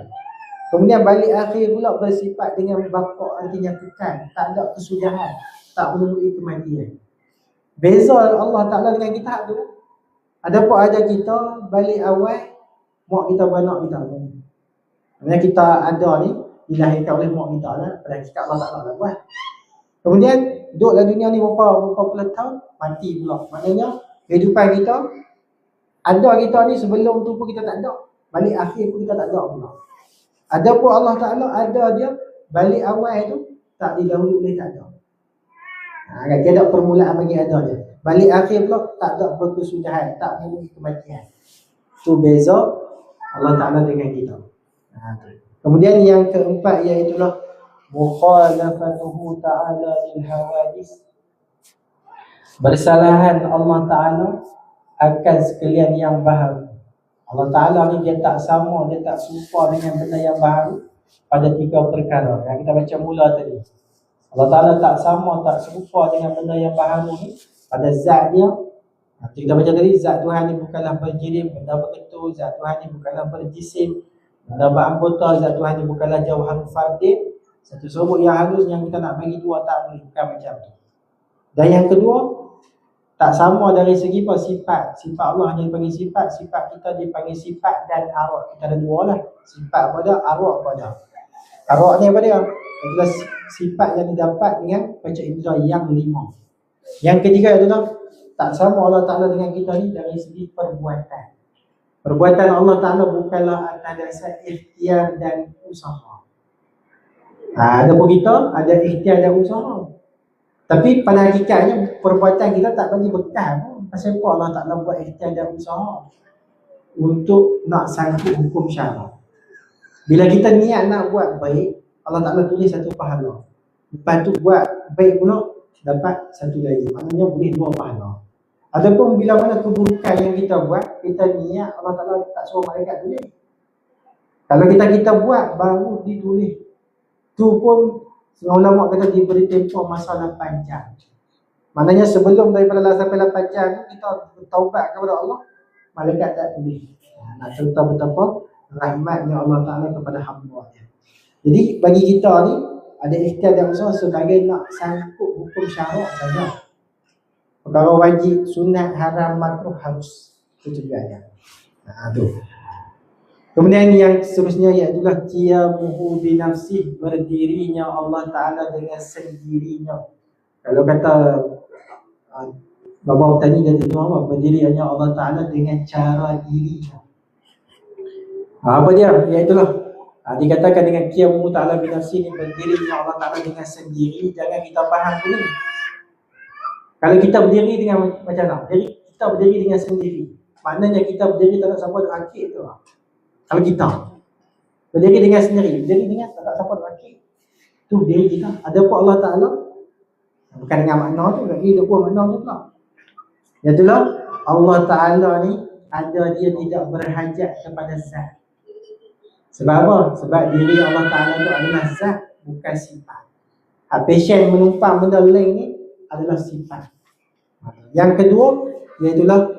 Kemudian balik akhir pula bersifat dengan bapa artinya kekal. Tak ada kesudahan. Tak menunggu kematian. Beza Allah Ta'ala dengan kita tu. Ada pun ada kita balik awal mak kita beranak kita. Maksudnya kita ada ni dilahirkan oleh mak kita lah. Pada hakikat Allah Ta'ala lah buat. Kemudian duduklah dunia ni berapa puluh tahun mati pula. Maknanya kehidupan kita ada kita ni sebelum tu pun kita tak ada. Balik akhir pun kita tak ada pula. Ada pun Allah Ta'ala ada dia balik awal tu tak didahului oleh tak ada. Dia ada permulaan bagi ada dia. Balik akhir pula tak ada berkesudahan, tak boleh kematian. Tu beza Allah Ta'ala dengan kita. Kemudian yang keempat iaitulah mukhalafatuhu ta'ala lil hawadis. Bersalahan Allah Ta'ala akan sekalian yang baharu. Allah Ta'ala ni dia tak sama, dia tak serupa dengan benda yang baharu pada tiga perkara yang kita baca mula tadi. Allah Ta'ala tak sama, tak serupa dengan benda yang baharu ni pada zat dia. Kita baca tadi, zat Tuhan ni bukanlah berjirim, benda berketul. Zat Tuhan ni bukanlah berjisim, benda beranggota. Zat Tuhan ni bukanlah jauhan fardin. Satu serabut yang halus yang kita nak bagi dua, tak boleh, bukan macam tu. Dan yang kedua, tak sama dari segi apa? Sifat. Sifat Allah hanya dipanggil sifat, sifat kita dipanggil sifat dan arwah. Kita ada dua lah. Sifat pada, arwah pada. Arwah ni apa dia? Adalah sifat yang didapat dengan baca indera yang 5. Yang ketiga adalah tak sama Allah Ta'ala dengan kita ni dari segi perbuatan. Perbuatan Allah Ta'ala bukanlah atas dasar ikhtiar dan usaha. Ada pun kita ada ikhtiar dan usaha. Tapi pada hakikatnya perbuatan kita tak bagi bekas pun. Pasal apa Allah Ta'ala buat ikhtiar dan usaha? Untuk nak sanggup hukum syarak. Bila kita niat nak buat baik, Allah Ta'ala tulis satu pahala. Lepas tu buat baik pula, dapat satu lagi. Maknanya boleh 2 pahala. Ataupun bila mana keburukan yang kita buat, kita niat, Allah Ta'ala tak suruh malaikat tulis. Kalau kita buat, baru ditulis. Tu pun ulama kata diberi tempoh masa 8 jam. Maknanya sebelum daripada sampai 8 jam kita bertaubat kepada Allah, malaikat tak tulis. Nak cerita betapa rahmatnya Allah Ta'ala kepada hamba-Nya. Jadi bagi kita ni ada ikhtiar dan usaha sebagai nak sangkut hukum syarak saja. Perkara wajib, sunat, haram, makruh harus. Itu juga ada. Tu. Kemudian yang seterusnya iaitulah qiyamuhu bi nafsih, berdirinya Allah Ta'ala dengan sendirinya. Kalau kata Bapa tadi dia kata apa? Berdirinya Allah Ta'ala dengan cara dirinya. Apa dia? Iaitulah dikatakan dengan qiyamuhu ta'ala bi nafsih, berdirinya Allah Ta'ala dengan sendiri. Jangan kita faham dulu. Kalau kita berdiri dengan macam mana? Jadi kita berdiri dengan sendiri. Maknanya kita berdiri tak ada siapa nak akid tu. Kalau kita berdiri dengan sendiri, berdiri dengan tak ada siapa nak akid. Tu diri kita. Ada pun Allah Ta'ala bukan dengan makna tu, lagi ada pun makna tu pula. Iaitulah Allah Ta'ala ni ada, dia tidak berhajat kepada zat. Sebab apa? Sebab diri Allah Ta'ala tu adalah zat, bukan sifat. Pasien menumpang benda lain ni adalah sifat. Yang kedua, iaitulah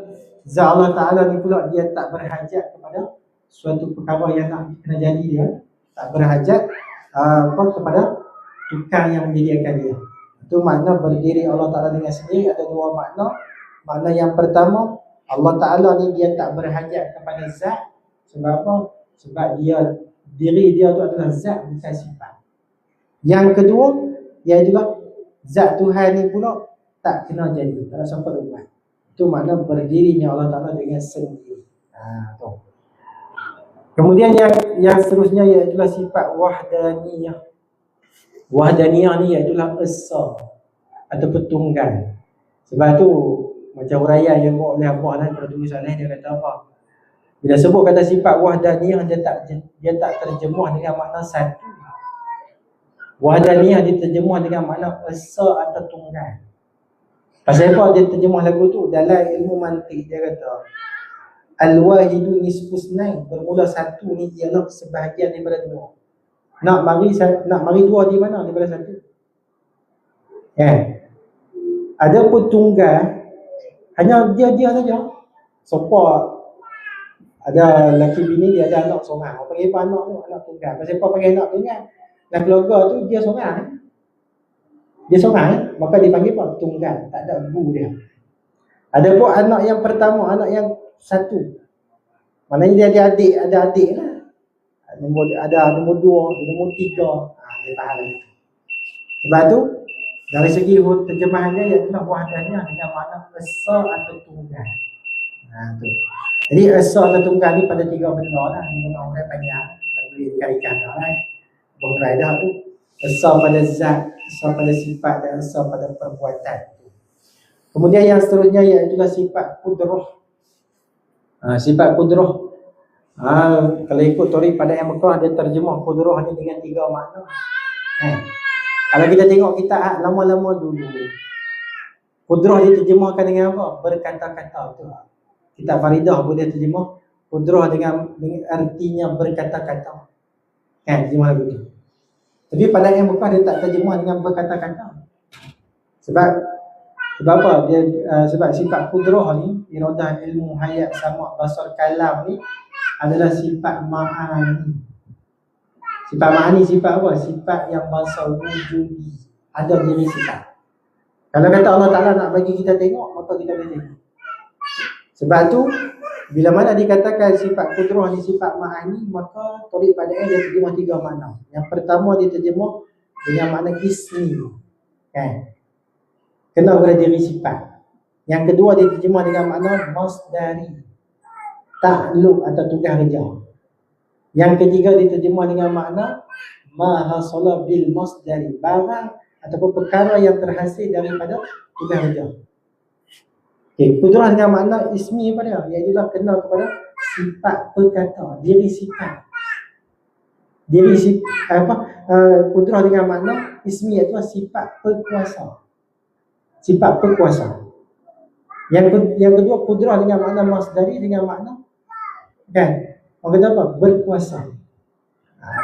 zat Allah Ta'ala ni pula dia tak berhajat kepada suatu perkara yang nak kena jadi dia. Tak berhajat kepada tukang yang menyediakan dia. Itu makna berdiri Allah Ta'ala dengan sendiri ada 2 makna. Makna yang pertama, Allah Ta'ala ni dia tak berhajat kepada zat. Sebab apa? Sebab diri dia tu adalah zat, bukan sifat. Yang kedua, iaitulah zat Tuhan ni pula tak kena jadi, tak ada siapa nak buat. Itu makna berdirinya Allah Ta'ala dengan sendiri. Tu. Kemudian yang seterusnya iaitulah sifat wahdaniyah. Wahdaniyah ni iaitulah esa ataupun tunggal. Sebab tu macam huraian yang buat oleh Abah lah, kalau tulis oleh dia kata apa? Bila sebut kata sifat wahdaniyah, dia tak terjemuh dengan makna satu. Wahdaniyah diterjemuh dengan makna esa atau tunggal. Pasal apa dia terjemuh lagu tu? Dalam ilmu mantik dia kata al-wahidu nisfusnain, bermula satu ni ialah sebahagian daripada 2. Nak mari 2 di mana daripada 1? Ada pun tunggal hanya dia saja. Sopa ada lelaki bini dia ada anak seorang. Apa panggil anak tu? Anak tunggal. Pasal apa panggil anak tunggal? Dan keluarga tu dia seorang. Dia seorang, maka dipanggil apa? Tunggal. Tak ada ibu dia. Ada pun anak yang pertama, anak yang satu. Maknanya dia ada adik lah. Ada nombor 2, nombor 3. Dia faham itu. Sebab tu dari segi terjemahannya iaitu wahdaniyah dengan makna esa atau tunggal. Tu. Jadi esa atau tunggal ni pada 3 benda lah. Ni benda orang panjang. Tak boleh dikalikan lah. Bongkai dah tu. Esa pada zat, esa pada sifat dan esa pada perbuatan. Kemudian yang seterusnya iaitu sifat kudrah. Sifat kudrah. Kalau ikut Torik pada yang Mekah, dia terjemah kudrah ni dengan 3 makna. Kalau kita tengok kitab lama-lama dulu, kudrah diterjemahkan dengan apa? Berkata-kata tu. Kitab Faridah pun dia terjemah kudrah dengan artinya berkata-kata. Terjemah begitu. Tapi pada yang Mekah dia tak terjemah dengan berkata-kata. Sebab apa? Sebab sifat kudrah ni, iradah, ilmu, hayat, sama', basar, kalam ni adalah sifat ma'ani. Sifat ma'ani sifat apa? Sifat yang bahasa wujudi, ada diri sifat. Kalau kata Allah Ta'ala nak bagi kita tengok, maka kita boleh tengok. Sebab tu bila mana dikatakan sifat kudrah ni sifat ma'ani, maka Torik pada dia terjemah 3 makna. Yang pertama dia terjemah dengan makna ismi, kena kepada diri sifat. Yang kedua dia terjemah dengan makna masdari, takluk atau tugas kerja. Yang ketiga diterjemah dengan makna ma hasala bil masdari, barang ataupun perkara yang terhasil daripada tugas kerja. Kudrah dengan makna ismi apa dia? Iaitu kena kepada sifat perkata, diri sifat. Kudrah dengan makna ismi iaitu sifat berkuasa. Sifat berkuasa. Yang kedua kudrah dengan makna masdari, dengan makna orang kata apa? Berkuasa.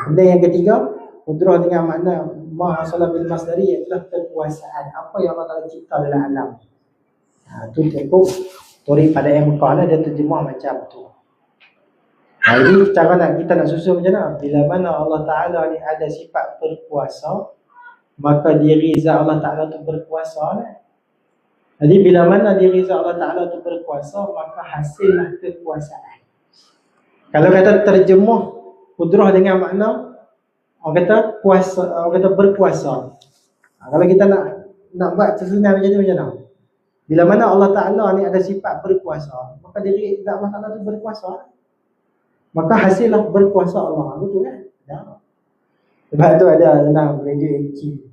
Kemudian yang ketiga kudrah dengan makna ma hasala bil masdari, iaitu kekuasaan, apa yang Allah Taala cipta dalam alam. Tu cukup Torik pada yang Mekah lah, dia terjemah macam tu. Jadi cara kita nak susun macam mana? Bila mana Allah Ta'ala ni ada sifat berkuasa, maka diri zat Allah Ta'ala tu berkuasa lah. Jadi bila mana diri zat Allah Ta'ala tu berkuasa, maka hasillah kekuasaan. Kalau kata terjemah kudrah dengan makna orang kata kuasa, orang kata berkuasa. Kalau kita nak buat susunan macam tu macam mana? Bila mana Allah Ta'ala ni ada sifat berkuasa, maka diri Allah Ta'ala tu berkuasa, maka hasillah berkuasa Allah. Betul kan? Sebab tu ada dalam Radio Hakim,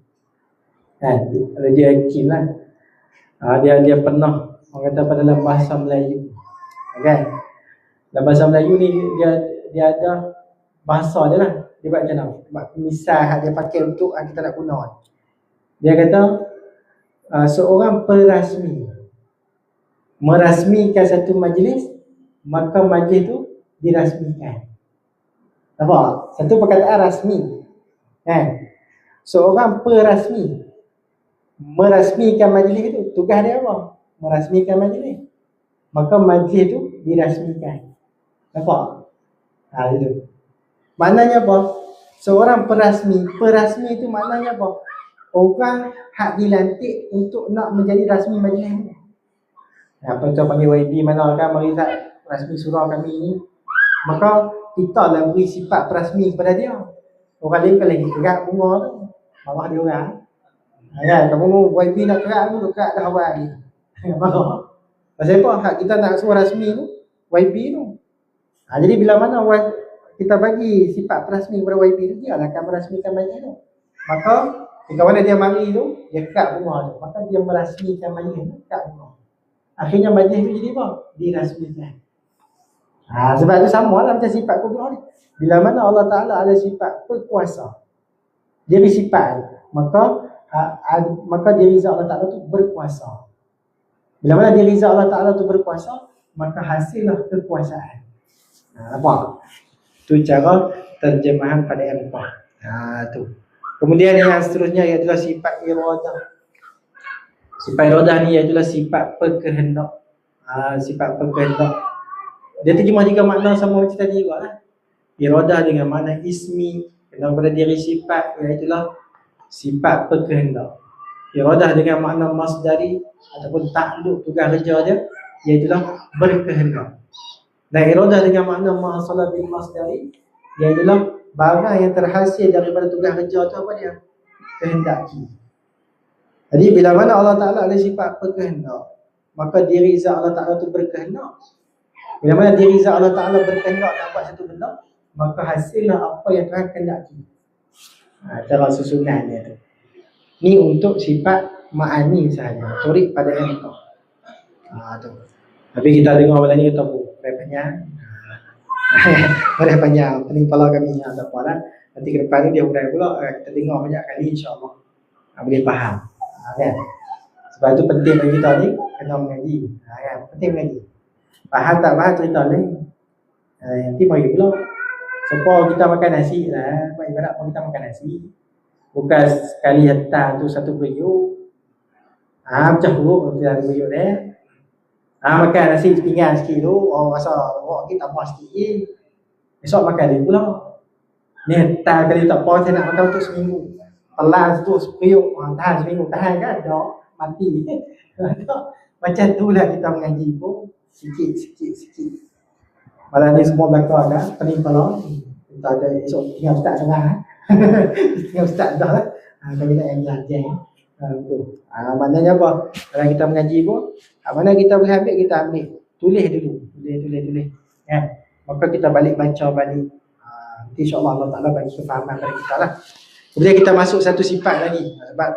Radio Hakim lah, dia pernah orang kata pada dalam bahasa Melayu, dalam bahasa Melayu ni dia ada bahasa dia lah. Dia buat macam mana? Misal dia pakai untuk kita nak guna. Dia kata seorang perasmi merasmikan satu majlis, maka majlis tu dirasmikan. Nampak? Satu perkataan rasmi. Seorang perasmi merasmikan majlis itu, tugas dia apa? Merasmikan majlis, maka majlis tu dirasmikan. Nampak? Itu. Maknanya apa? Seorang perasmi itu maknanya apa? Orang hak dilantik untuk nak menjadi rasmi majlis ni. Contoh panggil YB mana kan, mari rasmi surau kami ni, maka kita lah beri sifat rasmi kepada dia. Orang lain kan lagi kerak bunga tu, marah dia orang. Kamu YB nak kerak tu, kerak dah awal ni. Marah. Pasal apa? Hak kita nak suruh rasmi tu YB tu. Jadi bila mana kita bagi sifat rasmi kepada YB tu, dia lah akan merasmikan majlis tu. Maka jika mana dia mari tu, dia kerak bunga tu, maka dia merasmikan majlis tu, kerak bunga. Akhirnya majlis tu jadi apa? Dirasmikan. Sebab itu sama lah macam sifat kudrah ni. Bila mana Allah Ta'ala ada sifat berkuasa, diri sifat, maka diri zat Allah Ta'ala tu berkuasa. Bila mana diri zat Allah Ta'ala tu berkuasa, maka hasillah kekuasaan. Apa? Tu cara terjemahan pada Al-Quran. Tu. Kemudian yang seterusnya iaitu sifat iradah. Sifat iradah ni iaitu sifat berkehendak. Sifat berkehendak. Dia terjemah juga makna sama macam tadi juga lah. Iradah dengan makna ismi, kena pada diri sifat, iaitu sifat berkehendak. Iradah dengan makna masdari ataupun takluk, tugas kerja dia, iaitu berkehendak. Dan iradah dengan makna mahasala bil masdari, iaitu barang yang terhasil daripada tugas kerja tu apa dia? Kehendaki. Jadi bila mana Allah Ta'ala ada sifat berkehendak, maka diri zat Allah Ta'ala tu berkehendak. Bila mana diri zat Allah Ta'ala berkehendak nak buat satu benda, maka hasillah apa yang Tuhan kehendaki. Cara susunan dia tu. Ni untuk sifat ma'ani sahaja. Torik pada yang Tu. Tapi kita dengar malam ni kita pun panjang. Orang panjang pening kepala kami tak apa lah. Nanti ke depan ni dia urai pula kita dengar banyak kali insya-Allah. Boleh faham. Kan? Sebab tu penting bagi kita ni kena mengaji. Kan? Penting mengaji. Faham tak faham cerita ni. Nanti mari pula. Supaya kita makan nasi lah. Baik ibarat kita makan nasi. Bukan sekali hantar tu satu periuk. Macam tu satu periuk dia. Makan nasi pinggan sikit tu. Rasa awak kita tambah sikit je. Esok makan dia pula. Ni hantar kali tak apa saya nak makan untuk seminggu. Telan tu seperiuk. Tahan seminggu. Tahan kan? Tak. Mati. Macam tu lah kita mengaji pun. Sikit. Malam ni semua belakang kan. Pening kepala. Kita ada esok tinggal ustaz sana. Tinggal ustaz dah lah. Kami nak yang belajar. Maknanya apa? Kalau kita mengaji pun, mana kita boleh ambil, kita ambil. Tulis dulu. Tulis. Ya. Maka kita balik baca balik. Nanti insya-Allah Allah Ta'ala bagi kefahaman pada kita lah. Kemudian kita masuk satu sifat lagi. Sebab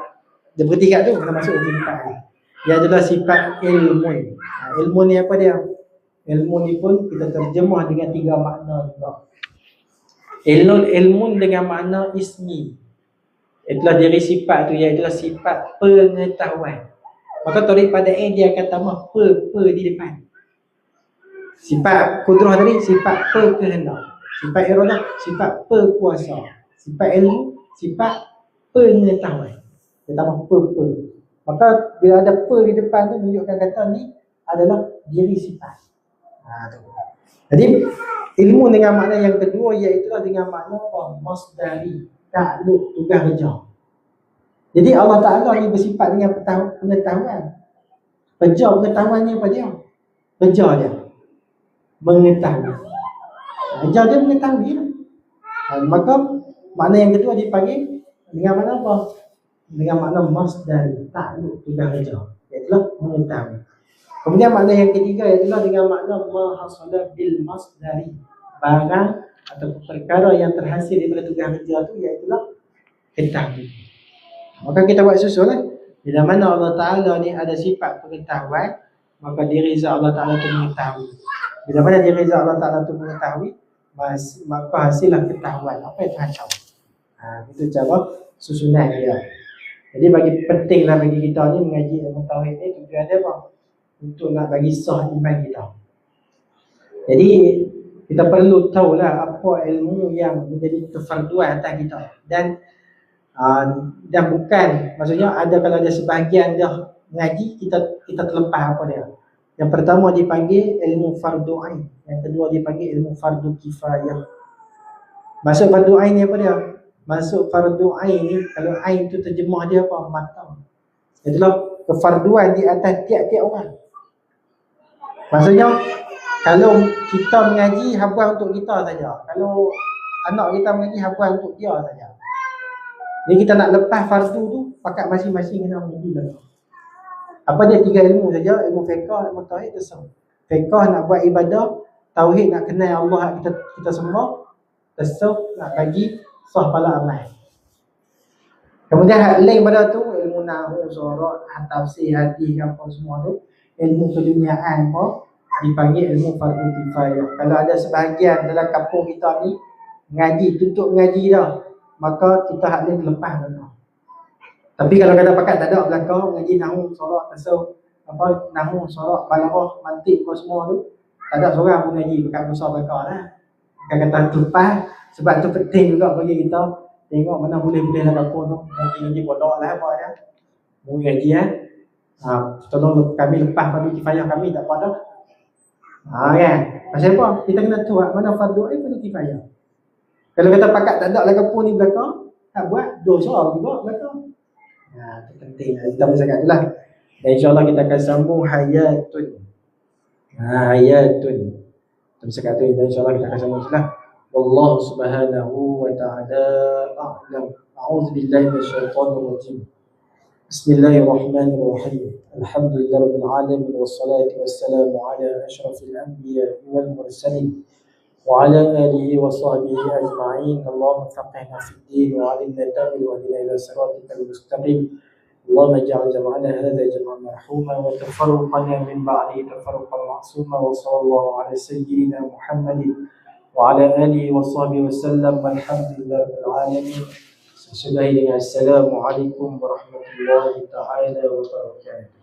dia berhenti kat tu, kita masuk satu sifat lagi. Dia adalah sifat ilmun. Ilmun ni apa dia? Ilmu ni pun kita terjemah dengan 3 makna juga. Ilmun dengan makna ismi. Itulah diri sifat tu, iaitu sifat pengetahuan. Maka tarik pada dia akan tambah di depan. Sifat kudrah tadi sifat kehendak. Sifat iradah sifat kuasa. Sifat ilmu sifat pengetahuan. Dia tambah Maka bila ada di depan tu menunjukkan kata ni adalah diri sifat. Tu. Jadi ilmu dengan makna yang kedua iaitu dengan makna apa? Masdari, takluk, tugas kerja. Jadi Allah Ta'ala ni bersifat dengan pengetahuan. Kerja pengetahuannya apa dia? Kerja dia mengetahui. Kerja dia mengetahui lah. Maka makna yang kedua dipanggil dengan makna apa? Dengan makna masdari, takluk, tugas kerja. Iaitulah mengetahui. Kemudian makna yang ketiga ialah dengan makna mahasala bil masdari, barang atau perkara yang terhasil daripada tugas kerja tu iaitulah ketahui. Maka kita buat susul lah. Bila mana Allah Ta'ala ni ada sifat pengetahuan, maka diri zat Allah Ta'ala tu mengetahui. Bila mana diri zat Allah Ta'ala tu mengetahui, maka hasillah ketahuan. Apa yang Tuhan tahu. Itu cara susunan dia. Jadi pentinglah bagi kita ni mengaji ilmu tauhid ni tujuan dia apa? Untuk nak bagi sah iman kita. Jadi kita perlu tahulah apa ilmu yang menjadi kefarduan atas kita. Dan bukan, maksudnya kalau ada sebahagian dah mengaji, kita terlepas apa dia. Yang pertama dipanggil ilmu fardu ain, yang kedua dipanggil ilmu fardu kifayah. Masuk fardu ain ni apa dia? Masuk fardu ain ni, kalau ain tu terjemah dia apa? Mata. Itulah kefarduan di atas tiap-tiap orang. Maksudnya kalau kita mengaji habuan untuk kita saja. Kalau anak kita mengaji habuan untuk dia saja. Jadi kita nak lepas fardu tu, pakat masing-masing kena mengaji lah. Apa dia 3 ilmu saja? Ilmu fiqh, ilmu tauhid, tasawuf. Fiqh nak buat ibadah, tauhid nak kenal Allah kita semua, tasawuf nak bagi sah pala amal. Kemudian hak lain pada tu ilmu nahwu, sorok, tafsir, hadis apa semua tu, ilmu keduniaan apa dipanggil ilmu fardu kifayah. Kalau ada sebahagian dalam kampung kita ni mengaji, tutup mengaji dah, maka kita hak lain terlepas dah. Tapi kalau kata pakat tak ada belakang mengaji nahwu, sorok, tasawuf, apa nahwu, sorok, balaghah, mantik apa semua tu, tak ada seorang pun mengaji pakat besar belakang lah. Bukan kata terlepas, sebab tu penting juga bagi kita tengok mana boleh-boleh lah kampung tu. Ngaji pondok lah apa dia. Mengaji tolong kami lepas fardu kifayah kami tak apa dah. Kan? Pasal apa? Kita kena tahu mana fardu ain, fardu kifayah. Kalau kata pakat tak ada lah kampung ni belakang, tak buat dosa juga belakang. Itu penting lah. Kita bercakap tu lah. Dan insyaAllah kita akan sambung hayatun. Hayatun. Kita bercakap tu, dan insyaAllah kita akan sambung tu lah. Wallahu subhanahu wa ta'ala a'lam. A'udzu billahi minasyaitonir rajim. Bismillahirrahmanirrahim. Alhamdulillah rabbil alamin wassalatu wassalamu ala asyrafil anbiya wal mursalin wa ala alihi wa sahbihi ajma'in. Allahumma faqihna fid din wa 'allimna ta'wil wa hdina ila siratal mustaqim. اللهم اجعل جمعنا هذا جمعا مرحوما وتفرقنا من بعده تفرقا معصوما وصلى الله على سيدنا محمد وعلى آله وصحبه وسلم والحمد لله رب العالمين. Sesudah ini, Assalamualaikum warahmatullahi taala wabarakatuh.